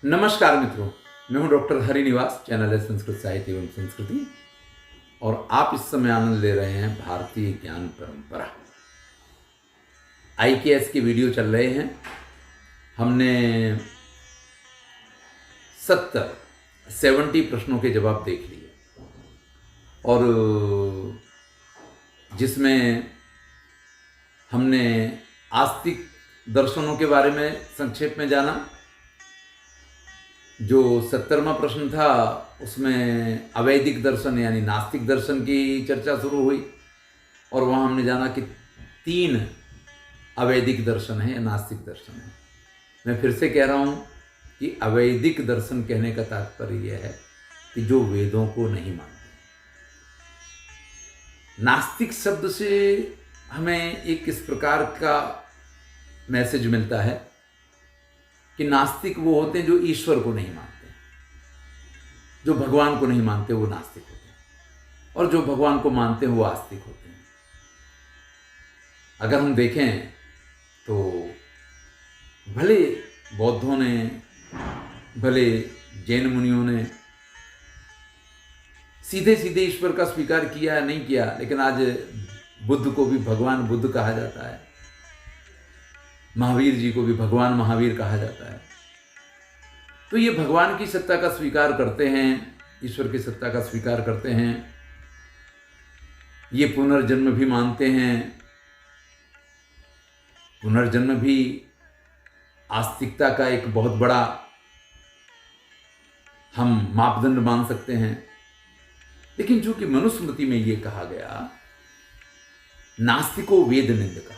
नमस्कार मित्रों, मैं हूं डॉक्टर हरिनिवास। चैनल है संस्कृत साहित्य एवं संस्कृति और आप इस समय आनंद ले रहे हैं भारतीय ज्ञान परंपरा। आईकेएस के वीडियो चल रहे हैं। हमने 70 प्रश्नों के जवाब देख लिए और जिसमें हमने आस्तिक दर्शनों के बारे में संक्षेप में जाना। जो 70वां प्रश्न था उसमें अवैदिक दर्शन यानी नास्तिक दर्शन की चर्चा शुरू हुई और वहाँ हमने जाना कि 3 अवैदिक दर्शन है या नास्तिक दर्शन है। मैं फिर से कह रहा हूँ कि अवैदिक दर्शन कहने का तात्पर्य यह है कि जो वेदों को नहीं मानते। नास्तिक शब्द से हमें एक इस प्रकार का मैसेज मिलता है कि नास्तिक वो होते हैं जो ईश्वर को नहीं मानते, जो भगवान को नहीं मानते वो नास्तिक होते हैं, और जो भगवान को मानते हैं वो आस्तिक होते हैं। अगर हम देखें तो भले बौद्धों ने, भले जैन मुनियों ने सीधे सीधे ईश्वर का स्वीकार किया या नहीं किया, लेकिन आज बुद्ध को भी भगवान बुद्ध कहा जाता है, महावीर जी को भी भगवान महावीर कहा जाता है। तो ये भगवान की सत्ता का स्वीकार करते हैं, ईश्वर की सत्ता का स्वीकार करते हैं, ये पुनर्जन्म भी मानते हैं। पुनर्जन्म भी आस्तिकता का एक बहुत बड़ा हम मापदंड मान सकते हैं। लेकिन चूंकि मनुस्मृति में ये कहा गया, नास्तिको वेद निंदका,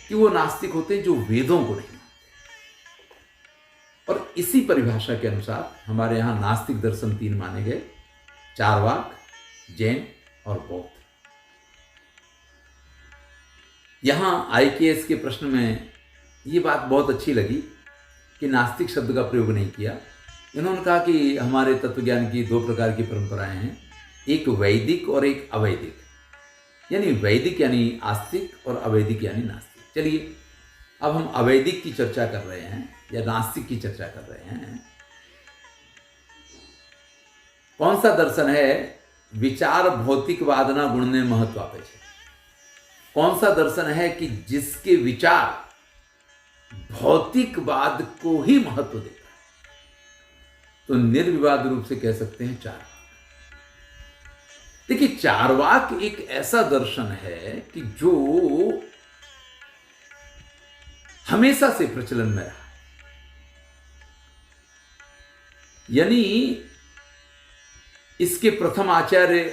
कि वो नास्तिक होते हैं जो वेदों को नहीं मानते। और इसी परिभाषा के अनुसार हमारे यहां नास्तिक दर्शन 3 माने गए: चारवाक, जैन और बौद्ध। यहां आईकेएस के प्रश्न में ये बात बहुत अच्छी लगी कि नास्तिक शब्द का प्रयोग नहीं किया। इन्होंने कहा कि हमारे तत्वज्ञान की 2 प्रकार की परंपराएं हैं, एक वैदिक और एक अवैदिक। यानी वैदिक यानी आस्तिक और अवैदिक यानी नास्तिक। चलिए, अब हम अवैदिक की चर्चा कर रहे हैं या नास्तिक की चर्चा कर रहे हैं। कौन सा दर्शन है? विचार भौतिकवाद ना गुण ने महत्व आपे छे। कौन सा दर्शन है कि जिसके विचार भौतिकवाद को ही महत्व देता है? तो निर्विवाद रूप से कह सकते हैं चारवाक। देखिए, चारवाक एक ऐसा दर्शन है कि जो हमेशा से प्रचलन में रहा। यानी इसके प्रथम आचार्य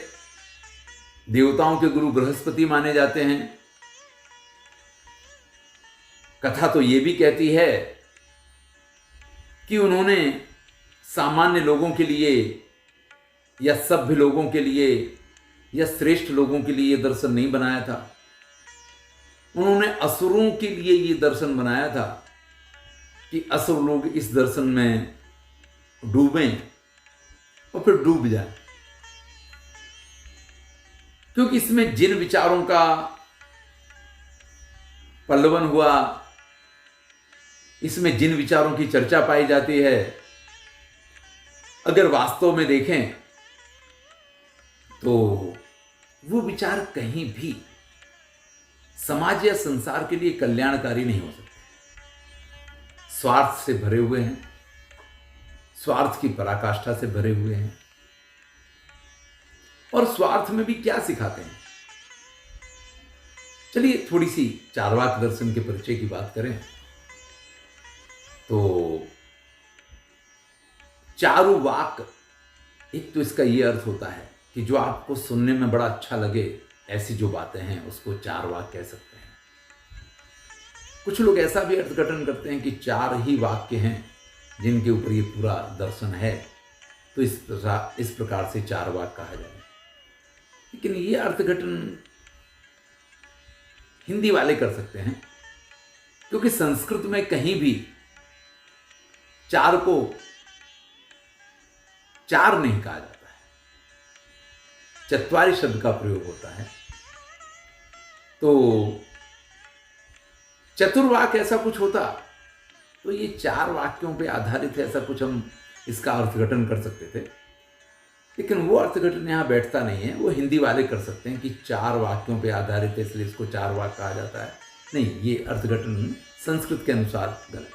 देवताओं के गुरु बृहस्पति माने जाते हैं। कथा तो यह भी कहती है कि उन्होंने सामान्य लोगों के लिए या सभ्य लोगों के लिए या श्रेष्ठ लोगों के लिए यह दर्शन नहीं बनाया था। उन्होंने असुरों के लिए ये दर्शन बनाया था कि असुर लोग इस दर्शन में डूबें और फिर डूब जाएं, क्योंकि इसमें जिन विचारों का पल्लवन हुआ, इसमें जिन विचारों की चर्चा पाई जाती है, अगर वास्तव में देखें तो वो विचार कहीं भी समाज या संसार के लिए कल्याणकारी नहीं हो सकते। स्वार्थ से भरे हुए हैं, स्वार्थ की पराकाष्ठा से भरे हुए हैं। और स्वार्थ में भी क्या सिखाते हैं? चलिए थोड़ी सी चारवाक दर्शन के परिचय की बात करें तो चारुवाक, एक तो इसका यह अर्थ होता है कि जो आपको सुनने में बड़ा अच्छा लगे, ऐसी जो बातें हैं उसको चारवाक कह सकते हैं। कुछ लोग ऐसा भी अर्थघटन करते हैं कि 4 ही वाक्य हैं जिनके ऊपर ये पूरा दर्शन है, तो इस प्रकार से चारवाक कहा जाए। लेकिन ये अर्थघटन हिंदी वाले कर सकते हैं, क्योंकि संस्कृत में कहीं भी 4 को 4 नहीं कहा जाता है, चत्वारी शब्द का प्रयोग होता है। तो चतुर्वाक ऐसा कुछ होता तो ये 4 वाक्यों पे आधारित है, ऐसा कुछ हम इसका अर्थघटन कर सकते थे, लेकिन वो अर्थघटन यहाँ बैठता नहीं है। वो हिंदी वाले कर सकते हैं कि 4 वाक्यों पे आधारित है इसलिए इसको 4 वाक्य कहा जाता है। नहीं, ये अर्थघटन संस्कृत के अनुसार गलत है।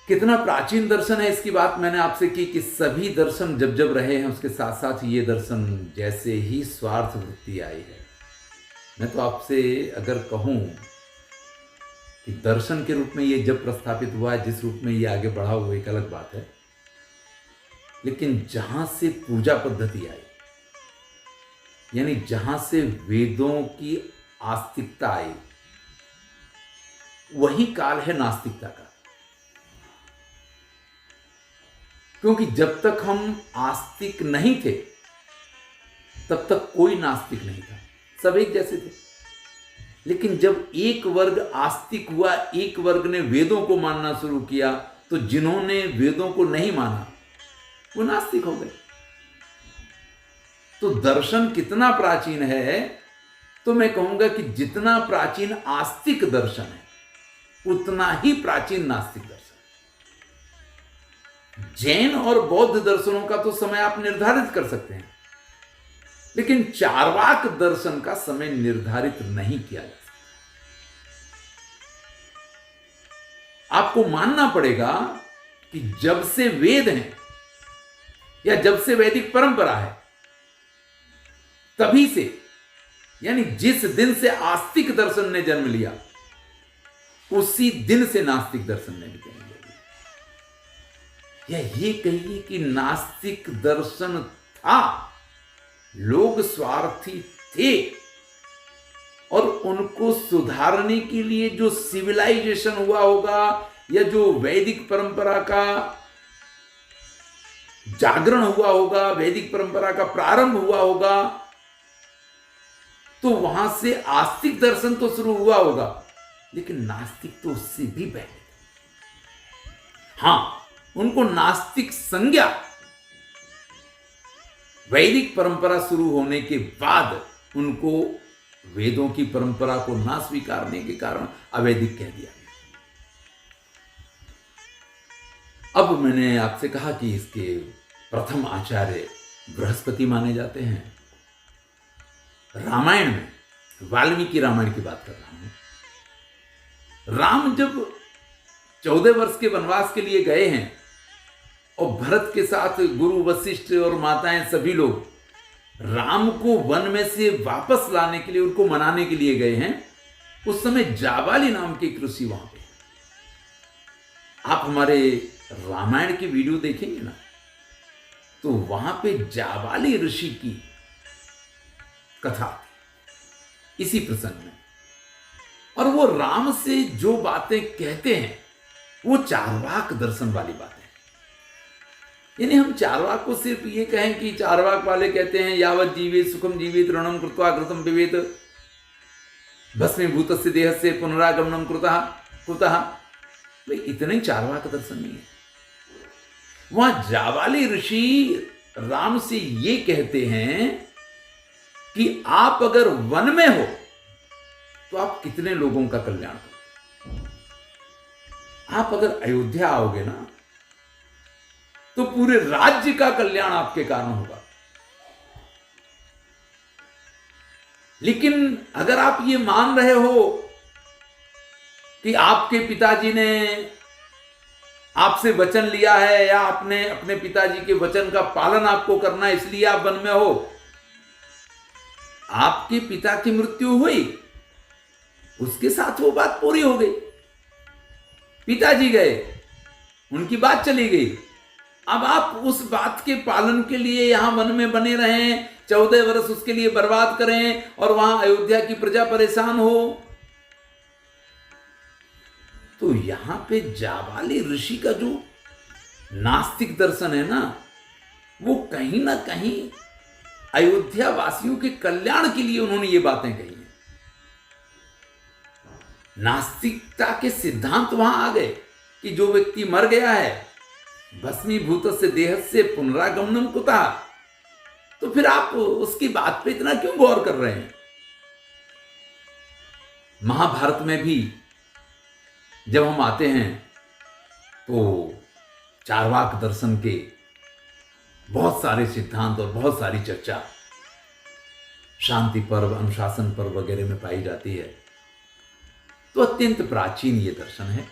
कितना प्राचीन दर्शन है इसकी बात मैंने आपसे की कि सभी दर्शन जब जब रहे हैं उसके साथ साथ ये दर्शन जैसे ही स्वार्थ वृत्ति आई है। मैं तो आपसे अगर कहूं कि दर्शन के रूप में ये जब प्रस्थापित हुआ है, जिस रूप में ये आगे बढ़ा हुआ एक अलग बात है, लेकिन जहां से पूजा पद्धति आई, यानी जहां से वेदों की आस्तिकता आई, वही काल है नास्तिकता का। क्योंकि जब तक हम आस्तिक नहीं थे तब तक कोई नास्तिक नहीं था, सब एक जैसे थे। लेकिन जब एक वर्ग आस्तिक हुआ, एक वर्ग ने वेदों को मानना शुरू किया, तो जिन्होंने वेदों को नहीं माना वो नास्तिक हो गए। तो दर्शन कितना प्राचीन है, तो मैं कहूंगा कि जितना प्राचीन आस्तिक दर्शन है उतना ही प्राचीन नास्तिक दर्शन। जैन और बौद्ध दर्शनों का तो समय आप निर्धारित कर सकते हैं, लेकिन चार्वाक दर्शन का समय निर्धारित नहीं किया जा सकता। आपको मानना पड़ेगा कि जब से वेद हैं या जब से वैदिक परंपरा है, तभी से, यानी जिस दिन से आस्तिक दर्शन ने जन्म लिया उसी दिन से नास्तिक दर्शन ने भी जन्म लिया। या ये कहिए कि नास्तिक दर्शन था, लोग स्वार्थी थे और उनको सुधारने के लिए जो सिविलाइजेशन हुआ होगा या जो वैदिक परंपरा का जागरण हुआ होगा, वैदिक परंपरा का प्रारंभ हुआ होगा, तो वहां से आस्तिक दर्शन तो शुरू हुआ होगा, लेकिन नास्तिक तो उससे भी पहले थे। हां, उनको नास्तिक संज्ञा वैदिक परंपरा शुरू होने के बाद उनको वेदों की परंपरा को ना स्वीकारने के कारण अवैदिक कह दिया गया। अब मैंने आपसे कहा कि इसके प्रथम आचार्य बृहस्पति माने जाते हैं। रामायण में वाल्मीकि रामायण की बात कर रहा हूं। राम जब 14 वर्ष के वनवास के लिए गए हैं और भरत के साथ गुरु वशिष्ठ और माताएं सभी लोग राम को वन में से वापस लाने के लिए, उनको मनाने के लिए गए हैं, उस समय जाबाली नाम के एक ऋषि वहां पे। आप हमारे रामायण की वीडियो देखेंगे ना, तो वहां पे जाबाली ऋषि की कथा इसी प्रसंग में, और वो राम से जो बातें कहते हैं वो चार्वाक दर्शन वाली बातें हैं। यानी हम चार्वाक को सिर्फ ये कहें कि चार्वाक वाले कहते हैं यावत जीवित सुखम जीवित ऋणम कृत्वा कृतम विवेत भस्मीभूतस्य देहस्य पुनरागमनम कुतः, भाई इतने चार्वाक दर्शन नहीं है। वहां जाबाली ऋषि राम से ये कहते हैं कि आप अगर वन में हो तो आप कितने लोगों का कल्याण करोगे। आप अगर अयोध्या आओगे ना तो पूरे राज्य का कल्याण आपके कारण होगा। लेकिन अगर आप ये मान रहे हो कि आपके पिताजी ने आपसे वचन लिया है या आपने अपने पिताजी के वचन का पालन आपको करना है इसलिए आप वन में हो, आपके पिता की मृत्यु हुई, उसके साथ वो बात पूरी हो गई। पिताजी गए, उनकी बात चली गई। अब आप उस बात के पालन के लिए यहां वन में बने रहें, 14 वर्ष उसके लिए बर्बाद करें और वहां अयोध्या की प्रजा परेशान हो। तो यहां पे जाबाली ऋषि का जो नास्तिक दर्शन है ना, वो कहीं ना कहीं अयोध्या वासियों के कल्याण के लिए उन्होंने ये बातें कही हैं। नास्तिकता के सिद्धांत वहां आ गए कि जो व्यक्ति मर गया है भस्मीभूतस्य देहस्य पुनरागमनम कुतः, तो फिर आप उसकी बात पे इतना क्यों गौर कर रहे हैं। महाभारत में भी जब हम आते हैं तो चार्वाक दर्शन के बहुत सारे सिद्धांत और बहुत सारी चर्चा शांति पर्व, अनुशासन पर्व वगैरह में पाई जाती है। तो अत्यंत प्राचीन ये दर्शन है।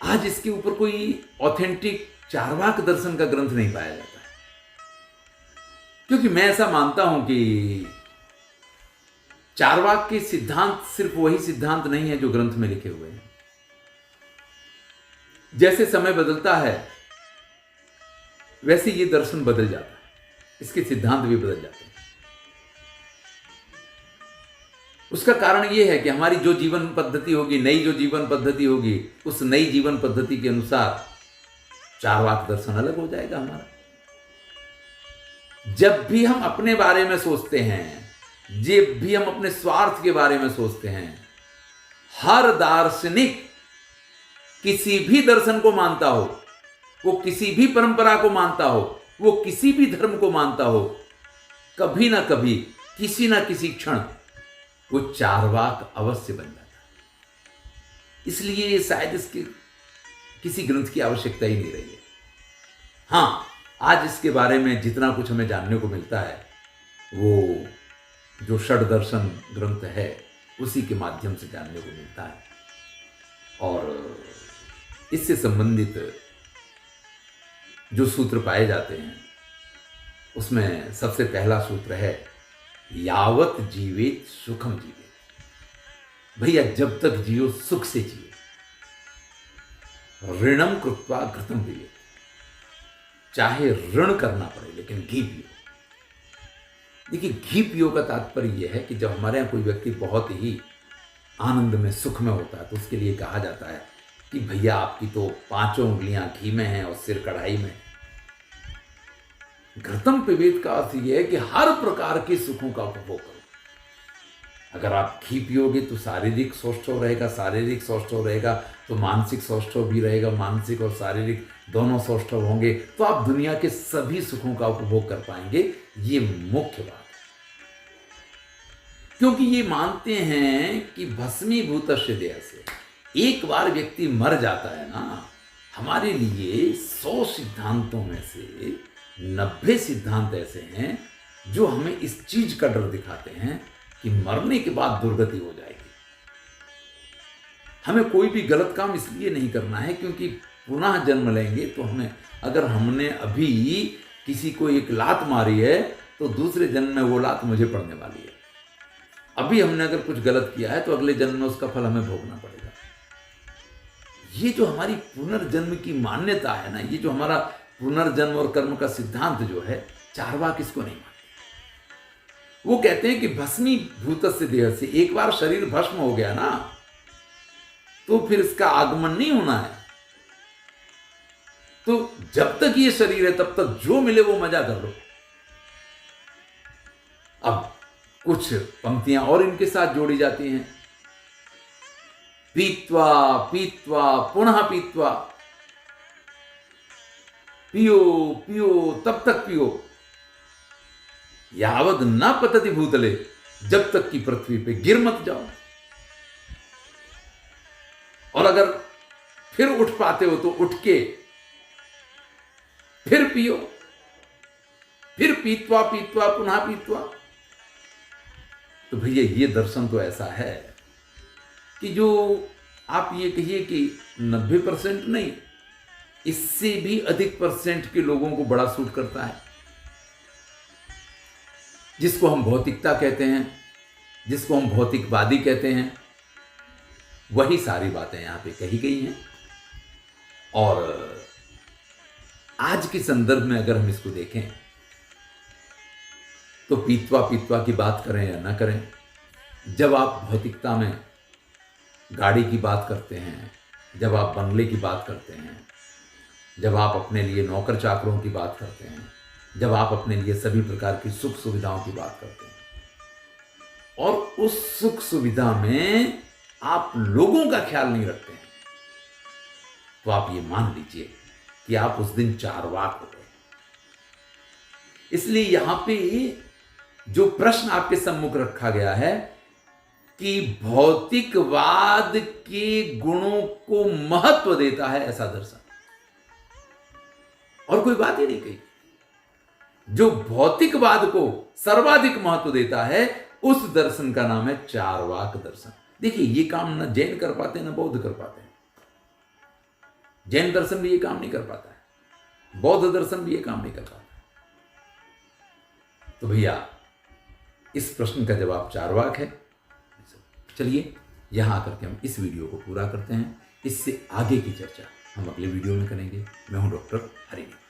आज इसके ऊपर कोई ऑथेंटिक चार्वाक दर्शन का ग्रंथ नहीं पाया जाता है, क्योंकि मैं ऐसा मानता हूं कि चार्वाक के सिद्धांत सिर्फ वही सिद्धांत नहीं है जो ग्रंथ में लिखे हुए हैं। जैसे समय बदलता है वैसे ये दर्शन बदल जाता है, इसके सिद्धांत भी बदल जाते हैं। उसका कारण यह है कि हमारी जो जीवन पद्धति होगी, नई जो जीवन पद्धति होगी, उस नई जीवन पद्धति के अनुसार चार्वाक दर्शन अलग हो जाएगा हमारा। जब भी हम अपने बारे में सोचते हैं, जब भी हम अपने स्वार्थ के बारे में सोचते हैं, हर दार्शनिक किसी भी दर्शन को मानता हो, वो किसी भी परंपरा को मानता हो, वो किसी भी धर्म को मानता हो, कभी ना कभी, किसी ना किसी क्षण वो चार्वाक अवश्य बन जाता है। इसलिए शायद इसके किसी ग्रंथ की आवश्यकता ही नहीं रही है। हां, आज इसके बारे में जितना कुछ हमें जानने को मिलता है वो जो षड दर्शन ग्रंथ है उसी के माध्यम से जानने को मिलता है। और इससे संबंधित जो सूत्र पाए जाते हैं उसमें सबसे पहला सूत्र है यावत जीवेत सुखम जीवेत। भैया जब तक जियो सुख से जियो, ऋणम कृत्वा घृतम पिबेत। चाहे ऋण करना पड़े लेकिन घी पियो। देखिए, घी पियो का तात्पर्य यह है कि जब हमारे यहाँ कोई व्यक्ति बहुत ही आनंद में, सुख में होता है तो उसके लिए कहा जाता है कि भैया आपकी तो 5 उंगलियां घी में हैं और सिर कढ़ाई में। घृतम पिबेत का अर्थ यह है कि हर प्रकार के सुखों का उपभोग करो। अगर आप घी पियोगे तो शारीरिक सौष्ठव रहेगा, शारीरिक सौष्ठव रहेगा तो मानसिक सौष्ठव भी रहेगा, मानसिक और शारीरिक दोनों सौष्ठव होंगे तो आप दुनिया के सभी सुखों का उपभोग कर पाएंगे। ये मुख्य बात है, क्योंकि ये मानते हैं कि भस्मीभूतस्य देह से एक बार व्यक्ति मर जाता है ना। हमारे लिए 100 सिद्धांतों में से 90 सिद्धांत ऐसे हैं जो हमें इस चीज का डर दिखाते हैं कि मरने के बाद दुर्गति हो जाएगी। हमें कोई भी गलत काम इसलिए नहीं करना है क्योंकि पुनः जन्म लेंगे तो अगर हमने अभी किसी को एक लात मारी है तो दूसरे जन्म में वो लात मुझे पड़ने वाली है। अभी हमने अगर कुछ गलत किया है तो अगले जन्म में उसका फल हमें भोगना पड़ेगा। ये जो हमारी पुनर्जन्म की मान्यता है ना, ये जो हमारा पुनर्जन्म और कर्म का सिद्धांत जो है, चार्वाक इसको नहीं मानते। वो कहते हैं कि भस्मीभूतस्य देह से, एक बार शरीर भस्म हो गया ना तो फिर इसका आगमन नहीं होना है। तो जब तक ये शरीर है तब तक जो मिले वो मजा कर लो। अब कुछ पंक्तियां और इनके साथ जोड़ी जाती हैं। पीत्वा पीत्वा पुनः पीत्वा, पियो पियो तब तक पियो, यावद न पतति भूतले, जब तक कि पृथ्वी पे गिर मत जाओ। और अगर फिर उठ पाते हो तो उठ के फिर पियो, फिर पीत्वा पीत्वा पुनः पीत्वा। तो भैया ये दर्शन तो ऐसा है कि जो आप ये कहिए कि 90% नहीं, इससे भी अधिक % के लोगों को बड़ा सूट करता है। जिसको हम भौतिकता कहते हैं, जिसको हम भौतिकवादी कहते हैं, वही सारी बातें यहां पे कही गई हैं। और आज के संदर्भ में अगर हम इसको देखें तो पीत्वा पीत्वा की बात करें या ना करें, जब आप भौतिकता में गाड़ी की बात करते हैं, जब आप बंगले की बात करते हैं, जब आप अपने लिए नौकर चाकरों की बात करते हैं, जब आप अपने लिए सभी प्रकार की सुख सुविधाओं की बात करते हैं और उस सुख सुविधा में आप लोगों का ख्याल नहीं रखते हैं, तो आप ये मान लीजिए कि आप उस दिन चार्वाक हो गए। इसलिए यहां पे जो प्रश्न आपके सम्मुख रखा गया है कि भौतिकवाद के गुणों को महत्व देता है ऐसा दर्शन। और कोई बात ही नहीं कही। जो भौतिकवाद को सर्वाधिक महत्व देता है उस दर्शन का नाम है चार्वाक दर्शन। देखिए, ये काम न जैन कर पाते न बौद्ध कर पाते हैं। जैन दर्शन भी ये काम नहीं कर पाता है, बौद्ध दर्शन भी ये काम नहीं कर पाता। तो भैया, इस प्रश्न का जवाब चार्वाक है। चलिए, यहां आकर के हम इस वीडियो को पूरा करते हैं। इससे आगे की चर्चा हम अगले वीडियो में करेंगे। मैं हूं डॉक्टर हरिनी।